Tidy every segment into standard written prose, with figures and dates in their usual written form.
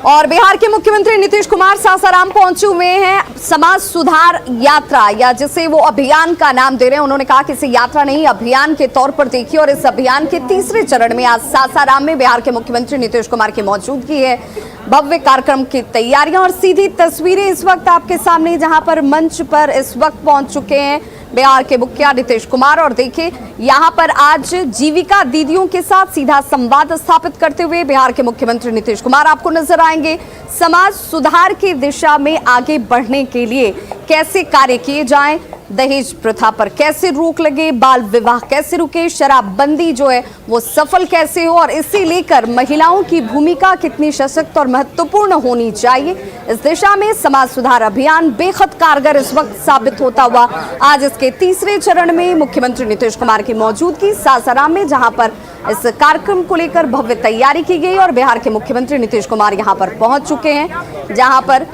और बिहार के मुख्यमंत्री नीतीश कुमार सासाराम पहुंचे हुए हैं। समाज सुधार यात्रा या जिसे वो अभियान का नाम दे रहे हैं, उन्होंने कहा कि इसे यात्रा नहीं अभियान के तौर पर देखिए। और इस अभियान के तीसरे चरण में आज सासाराम में बिहार के मुख्यमंत्री नीतीश कुमार की मौजूदगी है। भव्य कार्यक्रम की तैयारियां और सीधी तस्वीरें इस वक्त आपके सामने, जहां पर मंच पर इस वक्त पहुंच चुके हैं बिहार के मुखिया नीतीश कुमार। और देखिए यहां पर आज जीविका दीदियों के साथ सीधा संवाद स्थापित करते हुए बिहार के मुख्यमंत्री नीतीश कुमार आपको नजर आएंगे। समाज सुधार की दिशा में आगे बढ़ने के लिए कैसे कार्य किए जाएं, दहेज प्रथा पर कैसे रोक लगे, बाल विवाह कैसे रुके, शराबबंदी जो है वो सफल कैसे हो और इसे लेकर महिलाओं की भूमिका कितनी सशक्त और महत्वपूर्ण होनी चाहिए, इस दिशा में समाज सुधार अभियान बेहद कारगर इस वक्त साबित होता हुआ आज इसके तीसरे चरण में मुख्यमंत्री नीतीश कुमार की मौजूदगी सासाराम में, जहां पर इस कार्यक्रम को लेकर भव्य तैयारी की गई और बिहार के मुख्यमंत्री नीतीश कुमार यहां पर पहुंच चुके हैं, जहां पर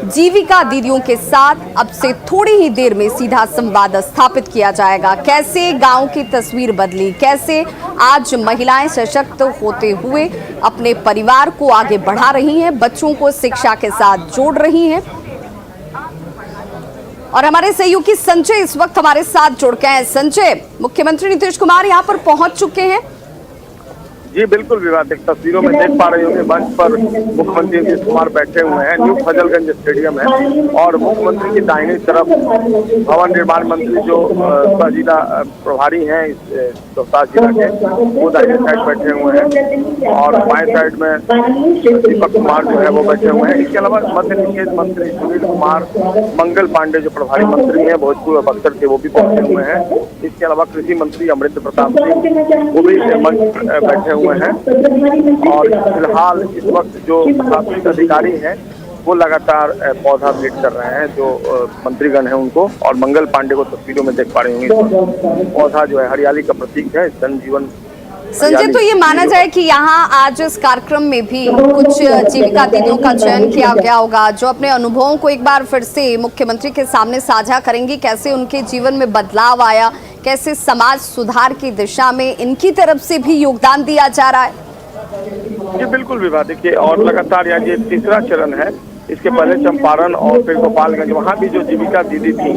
जीविका दीदियों के साथ अब से थोड़ी ही देर में सीधा संवाद स्थापित किया जाएगा। कैसे गांव की तस्वीर बदली, कैसे आज महिलाएं सशक्त होते हुए अपने परिवार को आगे बढ़ा रही हैं, बच्चों को शिक्षा के साथ जोड़ रही हैं। और हमारे सहयोगी संजय इस वक्त हमारे साथ जुड़ गए हैं। संजय, मुख्यमंत्री नीतीश कुमार यहाँ पर पहुंच चुके हैं। जी बिल्कुल विवादित तस्वीरों में देख पा रहे होंगे मंच पर मुख्यमंत्री नीतीश कुमार बैठे हुए हैं। न्यू फजलगंज स्टेडियम है और मुख्यमंत्री की दाहिनी तरफ भवन निर्माण मंत्री जो जिला प्रभारी हैं इस रोहतास जिला के, वो दाहिने साइड बैठे हुए हैं और बाएं साइड में दीपक कुमार जो है वो बैठे हुए हैं। इसके अलावा मध्य निषेध मंत्री सुनील कुमार, मंगल पांडे जो प्रभारी मंत्री हैं भोजपुर और बक्सर के, वो भी पहुंचे हुए हैं। इसके अलावा कृषि मंत्री अमरिंदर प्रताप सिंह वो भी मंच पर बैठे हुए हैं। और फिलहाल इस वक्त जो प्रशासनिक अधिकारी हैं वो लगातार पौधा भेंट कर रहे हैं जो मंत्रीगण हैं उनको, और मंगल पांडे को तस्वीरों में देख पा रहे होंगे। पौधा जो है हरियाली का प्रतीक है, जनजीवन। संजय, तो ये माना जाए कि यहाँ आज इस कार्यक्रम में भी कुछ जीविका दीदियों का चयन किया गया होगा जो अपने अनुभवों को एक बार फिर से मुख्यमंत्री के सामने साझा करेंगी, कैसे उनके जीवन में बदलाव आया, कैसे समाज सुधार की दिशा में इनकी तरफ से भी योगदान दिया जा रहा है। जी बिल्कुल विवाह, देखिए और लगातार यहाँ ये तीसरा चरण है। इसके पहले चंपारण और फिर गोपालगंज, वहाँ भी जो जीविका दीदी थी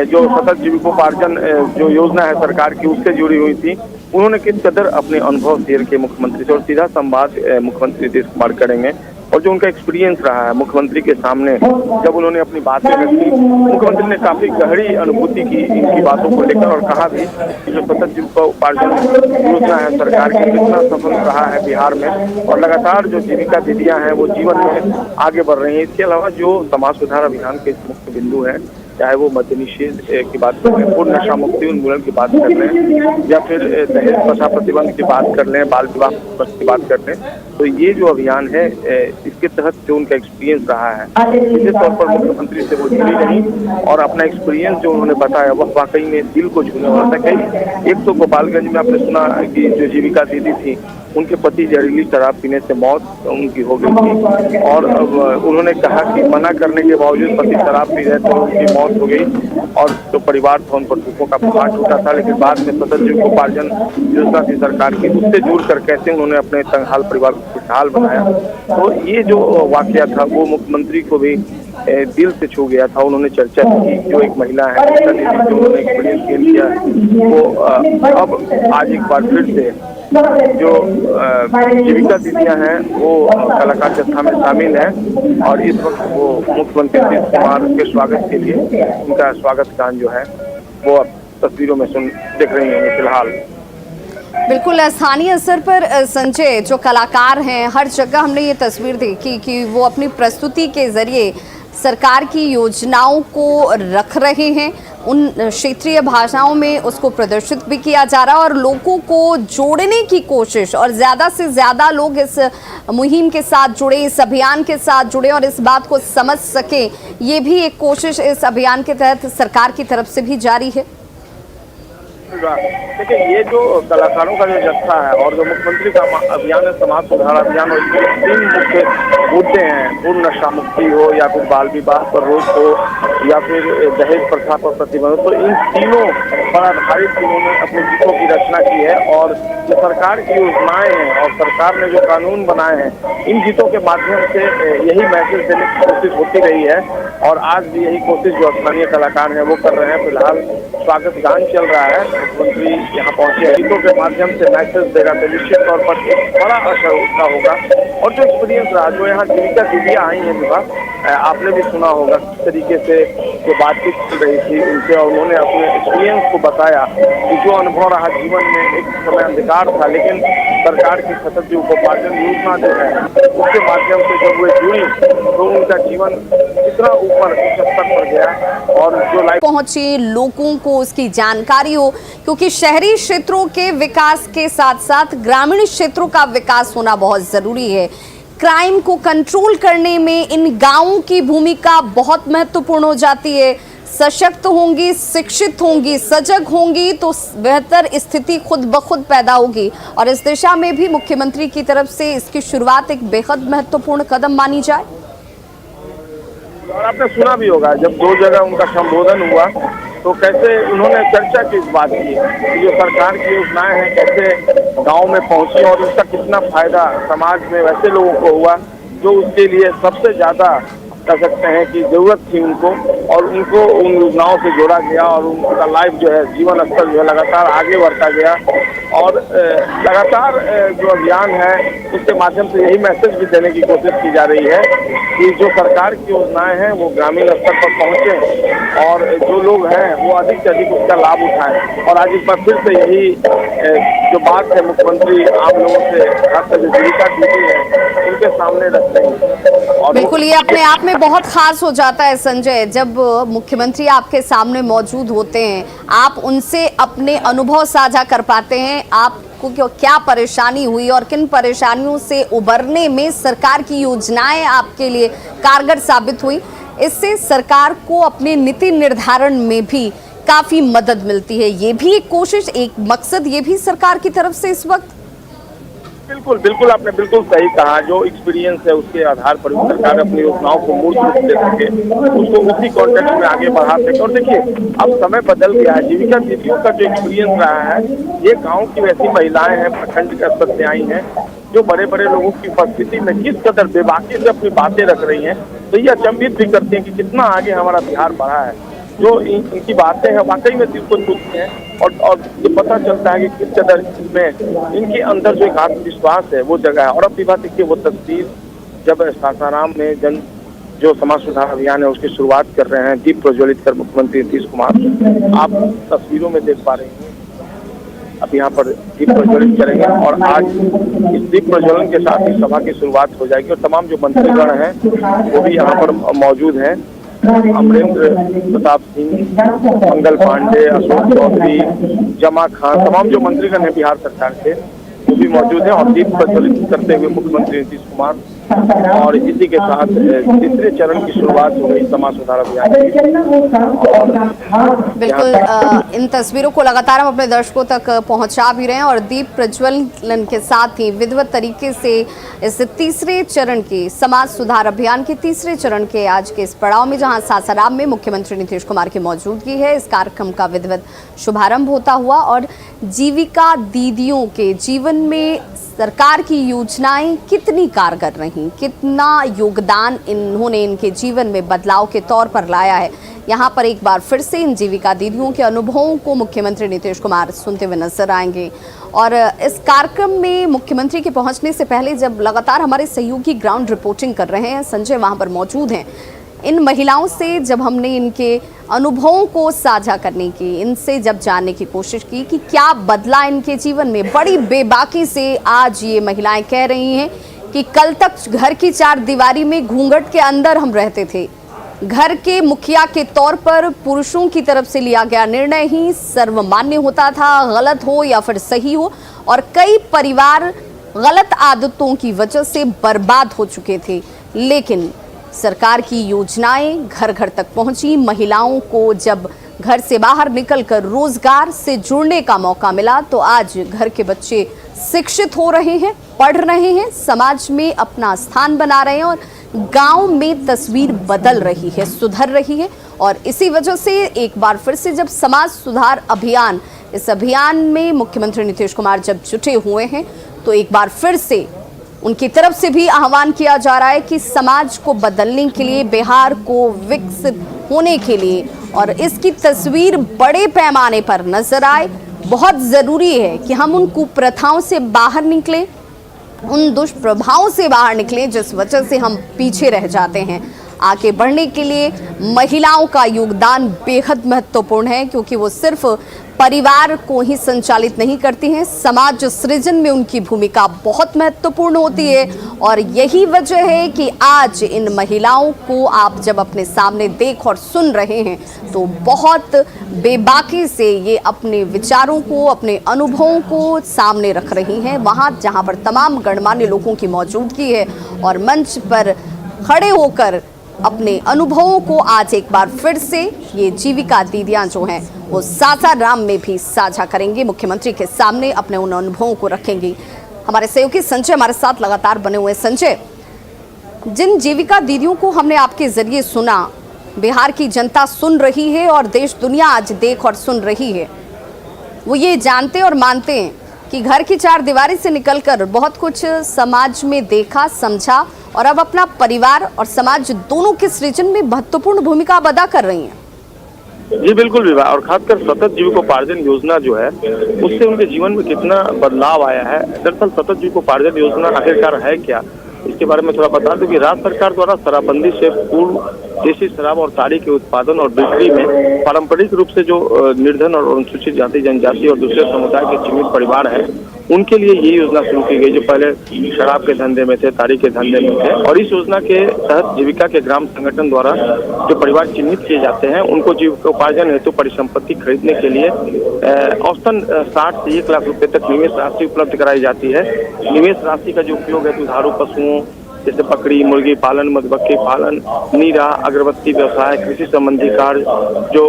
जो सतत जीविकोपार्जन जो योजना है सरकार की उससे जुड़ी हुई थी, उन्होंने किस कदर अपने अनुभव शेयर किए मुख्यमंत्री से, और सीधा संवाद मुख्यमंत्री नीतीश कुमार करेंगे। और जो उनका एक्सपीरियंस रहा है मुख्यमंत्री के सामने, जब उन्होंने अपनी बातें रखी, मुख्यमंत्री ने काफी गहरी अनुभूति की इनकी बातों को लेकर और कहा भी कि जो सतत जीविकोपार्जन योजना है सरकार की कितना सफल रहा है बिहार में, और लगातार जो जीविका दीदियां हैं वो जीवन में आगे बढ़ रही हैं। इसके अलावा जो समाज सुधार अभियान के मुख्य बिंदु हैं, चाहे वो मद्य निषेध की बात कर लें, पूर्ण नशा मुक्ति उन्मूलन की बात कर लें, या फिर दहेज प्रथा प्रतिबंध की बात कर लें, बाल विवाह की बात कर लें, तो ये जो अभियान है इसके तहत जो उनका एक्सपीरियंस रहा है, विशेष तौर पर मुख्यमंत्री से वो जुड़ी रही और अपना एक्सपीरियंस जो उन्होंने बताया वह वाकई में दिल को छूने वाला था। कई एक तो गोपालगंज में आपने सुना कि जो जीविका दीदी थी उनके पति जहरीली शराब पीने से मौत उनकी हो गई थी, और उन्होंने कहा कि मना करने के बावजूद पति शराब पी रहे थे, उनकी मौत हो गई और जो परिवार था उन पर दुखों का पहाड़ टूटा था। लेकिन बाद में सतत जीविकोपार्जन योजना थी सरकार की, उससे जुड़कर कैसे उन्होंने अपने तंगहाल परिवार को खुशहाल बनाया, तो ये जो वाकया था वो मुख्यमंत्री को भी दिल से छू गया था। उन्होंने चर्चा की जो एक महिला है जो उन्होंने एक्सपीरियंस गेन किया वो अब आज एक बार फिर से जो जीविका दीदियां हैं वो कलाकार जत्था में शामिल हैं और इस वक्त वो मुख्यमंत्री नीतीश कुमार के स्वागत के लिए उनका स्वागत गान जो है वो अब तस्वीरों में देख रही हैं फिलहाल। बिल्कुल स्थानीय स्तर पर संजय जो कलाकार हैं, हर जगह हमने ये तस्वीर देखी कि वो अपनी प्रस्तुति के जरिए सरकार की योजनाओं को रख रहे हैं, उन क्षेत्रीय भाषाओं में उसको प्रदर्शित भी किया जा रहा है और लोगों को जोड़ने की कोशिश, और ज़्यादा से ज़्यादा लोग इस मुहिम के साथ जुड़े, इस अभियान के साथ जुड़े और इस बात को समझ सके, ये भी एक कोशिश इस अभियान के तहत सरकार की तरफ से भी जारी है। देखिए ये जो कलाकारों का जो जत्था है और जो मुख्यमंत्री का अभियान है समाज सुधार अभियान, और इसके 3 मुख्य मुद्दे हैं, पूर्ण नशा मुक्ति हो या फिर बाल विवाह पर रोक हो या फिर दहेज प्रथा पर प्रतिबंध, तो इन तीनों पर आधारित इन्होंने अपने गीतों की रचना की है। और जो सरकार की योजनाएं हैं और सरकार ने जो कानून बनाए हैं, इन गीतों के माध्यम से यही मैसेज देने की कोशिश होती रही है और आज भी यही कोशिश जो स्थानीय कलाकार हैं वो कर रहे हैं। फिलहाल स्वागत गान चल रहा है, मुख्यमंत्री यहाँ पहुंचे हैं, गीतों के माध्यम से मैसेज देगा तो निश्चित तौर पर एक बड़ा असर उसका होगा। और जो एक्सपीरियंस रहा, जो यहाँ जीविका दीदियाँ आई हैं विवाह, आपने भी सुना होगा किस तरीके से जो बातचीत चल रही थी उनसे, और उन्होंने अपने एक्सपीरियंस को बताया कि जो अनुभव रहा जीवन में, एक समय अंधकार था लेकिन सरकार की सतत जीविकोपार्जन योजना जो है उसके माध्यम से जब वे जुड़ी तो उनका जीवन कितना ऊपर उच्च स्तर पर गया। और जो लाइफ पहुंचे लोगों को उसकी जानकारी हो, क्योंकि शहरी क्षेत्रों के विकास के साथ साथ ग्रामीण क्षेत्रों का विकास होना बहुत जरूरी है। क्राइम को कंट्रोल करने में इन गांवों की भूमिका बहुत महत्वपूर्ण हो जाती है। सशक्त होंगी, शिक्षित होंगी, सजग होंगी तो बेहतर स्थिति खुद ब खुद पैदा होगी। और इस दिशा में भी मुख्यमंत्री की तरफ से इसकी शुरुआत एक बेहद महत्वपूर्ण कदम मानी जाए। और आपने सुना भी होगा जब 2 जगह उनका संबोधन हुआ तो कैसे उन्होंने चर्चा की इस बात की कि जो सरकार की योजनाएं हैं कैसे गांव में पहुंची और उसका कितना फायदा समाज में वैसे लोगों को हुआ जो उसके लिए सबसे ज्यादा कह सकते हैं कि जरूरत थी उनको, और उनको उन योजनाओं से जोड़ा गया और उनका लाइफ जो है, जीवन स्तर जो है लगातार आगे बढ़ता गया। और लगातार जो अभियान है उसके माध्यम से यही मैसेज भी देने की कोशिश की जा रही है कि जो सरकार की योजनाएं हैं वो ग्रामीण स्तर पर पहुंचे और जो लोग हैं वो अधिक से अधिक उसका लाभ उठाएं। और आज इस बार फिर से यही जो बात है मुख्यमंत्री आम लोगों से, खासकर जो जीविका दीदी है उनके सामने रख रहे हैं। और बिल्कुल, ये अपने आप में बहुत खास हो जाता है संजय, जब मुख्यमंत्री आपके सामने मौजूद होते हैं, आप उनसे अपने अनुभव साझा कर पाते हैं। आपको क्या परेशानी हुई और किन परेशानियों से उबरने में सरकार की योजनाएं आपके लिए कारगर साबित हुई। इससे सरकार को अपने नीति निर्धारण में भी काफी मदद मिलती है। ये भी एक कोशिश, एक मकसद ये भी सरकार की तरफ से इस वक्त। बिल्कुल बिल्कुल, आपने बिल्कुल सही कहा। जो एक्सपीरियंस है उसके आधार पर सरकार अपनी योजनाओं को मूर्त रूप दे सके, उसको उसी कॉन्टेक्स्ट में आगे बढ़ा सके। और देखिए अब समय बदल गया है, जीविका दीदियों का जो एक्सपीरियंस रहा है, ये गांव की वैसी महिलाएं हैं, प्रखंड के स्तर से आई हैं, जो बड़े बड़े लोगों की उपस्थिति में किस कदर बेबाकी से अपनी बातें रख रही हैं। तो ये अचंभित भी करती हैं कि कितना आगे हमारा बिहार बढ़ा है। जो इनकी बातें हैं वाकई में दिल को छूती हैं और ये पता चलता है कि किस कदर इसमें इनके अंदर जो एक आत्मविश्वास है वो जगह है। और अब भी बात देखिए वो तस्वीर जब सासाराम में जो समाज सुधार अभियान है उसकी शुरुआत कर रहे हैं, दीप प्रज्वलित कर मुख्यमंत्री नीतीश कुमार, आप तस्वीरों में देख पा रहे हैं। अब यहाँ पर दीप प्रज्वलित करेंगे और आज इस दीप प्रज्वलन के साथ ही सभा की शुरुआत हो जाएगी। और तमाम जो मंत्रीगण हैं वो भी यहाँ पर मौजूद हैं। अमरेंद्र प्रताप सिंह, मंगल पांडे, अशोक चौधरी, जमा खान, तमाम जो मंत्रीगण हैं बिहार सरकार के वो भी मौजूद हैं और दीप प्रज्वलित करते हुए मुख्यमंत्री नीतीश कुमार। और इसी के साथ तीसरे चरण की शुरुआत हो गई समाज सुधार अभियान की। बिल्कुल, इन तस्वीरों को लगातार हम अपने दर्शकों तक पहुंचा भी रहे हैं और दीप प्रज्वलन के साथ ही विधिवत तरीके से इस तीसरे चरण के समाज सुधार अभियान के तीसरे चरण के आज के इस पड़ाव में, जहां सासाराम में मुख्यमंत्री नीतीश कुमार की मौजूदगी है, इस कार्यक्रम का विधिवत शुभारंभ होता हुआ। और जीविका दीदियों के जीवन में सरकार की योजनाएं कितनी कारगर रहीं, कितना योगदान इन्होंने इनके जीवन में बदलाव के तौर पर लाया है, यहाँ पर एक बार फिर से इन जीविका दीदियों के अनुभवों को मुख्यमंत्री नीतीश कुमार सुनते हुए नजर आएंगे। और इस कार्यक्रम में मुख्यमंत्री के पहुंचने से पहले जब लगातार हमारे सहयोगी ग्राउंड रिपोर्टिंग कर रहे हैं, संजय वहां पर मौजूद हैं, इन महिलाओं से जब हमने इनके अनुभवों को साझा करने की, इनसे जब जानने की कोशिश की कि क्या बदला इनके जीवन में, बड़ी बेबाकी से आज ये महिलाएं कह रही हैं कि कल तक घर की 4 दीवारी में घूंघट के अंदर हम रहते थे। घर के मुखिया के तौर पर पुरुषों की तरफ से लिया गया निर्णय ही सर्वमान्य होता था, गलत हो या फिर सही हो। और कई परिवार गलत आदतों की वजह से बर्बाद हो चुके थे। लेकिन सरकार की योजनाएं घर घर तक पहुंची, महिलाओं को जब घर से बाहर निकलकर रोजगार से जुड़ने का मौका मिला तो आज घर के बच्चे शिक्षित हो रहे हैं पढ़ रहे हैं, समाज में अपना स्थान बना रहे हैं और गांव में तस्वीर बदल रही है, सुधर रही है। और इसी वजह से एक बार फिर से जब समाज सुधार अभियान, इस अभियान में मुख्यमंत्री नीतीश कुमार जब जुटे हुए हैं तो एक बार फिर से उनकी तरफ से भी आह्वान किया जा रहा है कि समाज को बदलने के लिए, बिहार को विकसित होने के लिए और इसकी तस्वीर बड़े पैमाने पर नजर आए, बहुत ज़रूरी है कि हम उन कुप्रथाओं से बाहर निकलें, उन दुष्प्रभावों से बाहर निकलें जिस वजह से हम पीछे रह जाते हैं। आगे बढ़ने के लिए महिलाओं का योगदान बेहद महत्वपूर्ण है, क्योंकि वो सिर्फ परिवार को ही संचालित नहीं करती हैं, समाज सृजन में उनकी भूमिका बहुत महत्वपूर्ण होती है। और यही वजह है कि आज इन महिलाओं को आप जब अपने सामने देख और सुन रहे हैं तो बहुत बेबाकी से ये अपने विचारों को, अपने अनुभवों को सामने रख रही हैं, वहाँ जहाँ पर तमाम गणमान्य लोगों की मौजूदगी है और मंच पर खड़े होकर अपने अनुभवों को आज एक बार फिर से ये जीविका दीदियां जो हैं वो सासाराम में भी साझा करेंगी, मुख्यमंत्री के सामने अपने उन अनुभवों को रखेंगी। हमारे सहयोगी संजय हमारे साथ लगातार बने हुए। संजय, जिन जीविका दीदियों को हमने आपके जरिए सुना, बिहार की जनता सुन रही है और देश दुनिया आज देख और सुन रही है, वो ये जानते और मानते हैं कि घर की चार दीवारी से निकलकर बहुत कुछ समाज में देखा, समझा और अब अपना परिवार और समाज दोनों के सृजन में महत्वपूर्ण भूमिका अदा कर रही हैं। जी बिल्कुल विवाह, और खासकर सतत जीविकोपार्जन योजना जो है उससे उनके जीवन में कितना बदलाव आया है। दरअसल सतत जीविकोपार्जन योजना आखिरकार है क्या, इसके बारे में थोड़ा बता दूं कि राज्य सरकार द्वारा शराबबंदी से पूर्व देसी शराब और ताड़ी के उत्पादन और बिक्री में पारंपरिक रूप से जो निर्धन और अनुसूचित जाति, जनजाति और दूसरे समुदाय के सीमित परिवार हैं, उनके लिए ये योजना शुरू की गई जो पहले शराब के धंधे में थे, ताड़ी के धंधे में थे। और इस योजना के तहत जीविका के ग्राम संगठन द्वारा जो परिवार चिन्हित किए जाते हैं उनको जीविकोपार्जन हेतु परिसंपत्ति खरीदने के लिए औसतन 60 से 1 लाख रुपए तक निवेश राशि उपलब्ध कराई जाती है। निवेश राशि का जो उपयोग है दुधारू पशुओं जैसे बकरी, मुर्गी पालन, मधुमक्खी पालन, नीरा, अगरबत्ती व्यवसाय, कृषि संबंधी कार्य, जो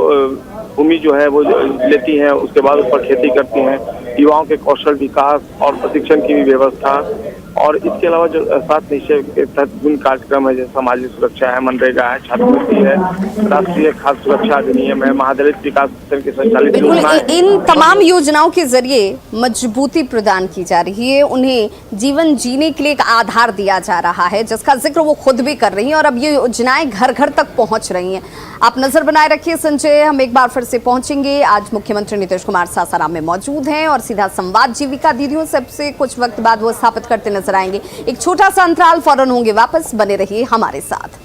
भूमि जो है वो लेती हैं, उसके बाद उस पर खेती करती हैं, युवाओं के कौशल विकास और प्रशिक्षण की भी व्यवस्था, और इसके अलावा जो 7 निश्चय के तहत विभिन्न कार्यक्रम है जैसे सामाजिक सुरक्षा है, मनरेगा है, छात्रवृत्ति है, राष्ट्रीय खाद्य सुरक्षा अधिनियम है, महादलित विकास मिशन की संचालित योजना है। इन तमाम योजनाओं के जरिए मजबूती प्रदान की जा रही है, उन्हें जीवन जीने के लिए एक आधार दिया जा रहा है जिसका जिक्र वो खुद भी कर रही हैं और अब ये योजनाएं घर घर तक पहुंच रही हैं। आप नजर बनाए रखिए संजय, हम एक बार फिर से पहुंचेंगे। आज मुख्यमंत्री नीतीश कुमार सासाराम में मौजूद हैं और सीधा संवाद जीविका दीदियों से कुछ वक्त बाद वो स्थापित करते नजर आएंगे। एक छोटा सा अंतराल, फौरन होंगे वापस, बने रहिए हमारे साथ।